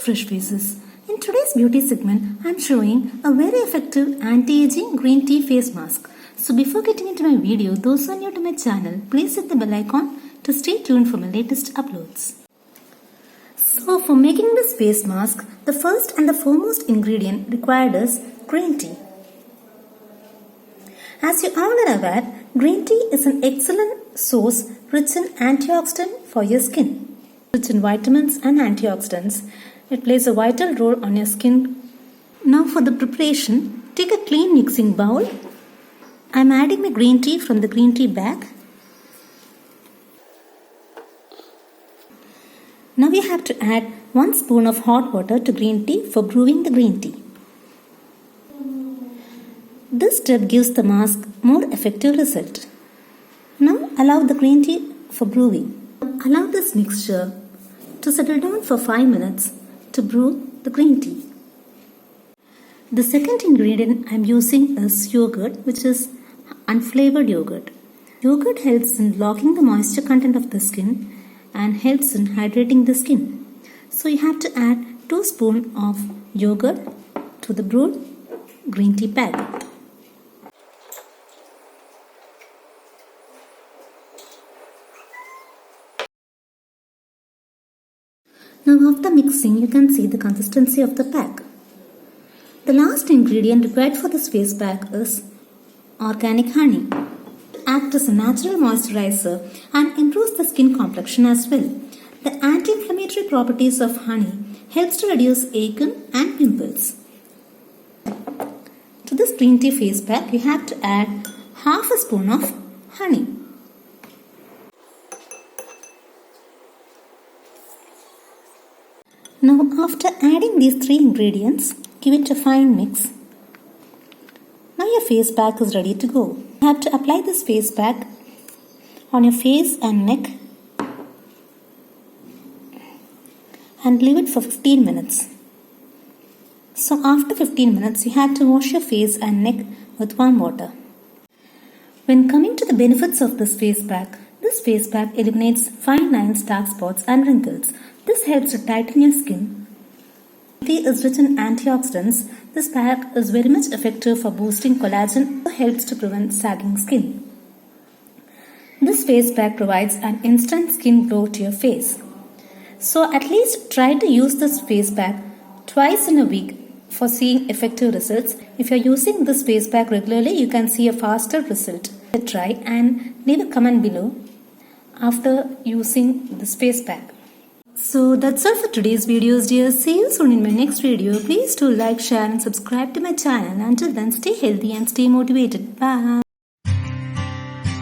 fresh faces. In today's beauty segment, I am showing a very effective anti-aging green tea face mask. So before getting into my video, those who are new to my channel, please hit the bell icon to stay tuned for my latest uploads. So for making this face mask, the first and the foremost ingredient required is green tea. As you all are aware, green tea is an excellent source rich in antioxidant for your skin. Rich in vitamins and antioxidants, it plays a vital role on your skin. Now for the preparation, take a clean mixing bowl. I am adding my green tea from the green tea bag. Now we have to add 1 spoon of hot water to green tea for brewing the green tea. This step gives the mask more effective result. Now allow the green tea for brewing. Allow this mixture to settle down for 5 minutes to brew the green tea. The second ingredient I am using is yogurt, which is unflavored yogurt. Yogurt helps in locking the moisture content of the skin and helps in hydrating the skin. So you have to add 2 spoons of yogurt to the brewed green tea bag. Now after mixing, you can see the consistency of the pack. The last ingredient required for this face pack is organic honey. It acts as a natural moisturizer and improves the skin complexion as well. The anti-inflammatory properties of honey helps to reduce acne and pimples. To this green tea face pack, you have to add half a spoon of honey. Now after adding these 3 ingredients, give it a fine mix. Now your face pack is ready to go. You have to apply this face pack on your face and neck and leave it for 15 minutes. So after 15 minutes, you have to wash your face and neck with warm water. When coming to the benefits of this face pack eliminates fine lines, dark spots and wrinkles. This helps to tighten your skin. Tea is rich in antioxidants. This pack is very much effective for boosting collagen. It helps to prevent sagging skin. This face pack provides an instant skin glow to your face. So at least try to use this face pack twice in a week for seeing effective results. If you are using this face pack regularly, you can see a faster result. Try and leave a comment below after using this face pack. So that's all for today's videos, dear. See you soon in my next video. Please do like, share and subscribe to my channel. Until then, stay healthy and stay motivated. Bye.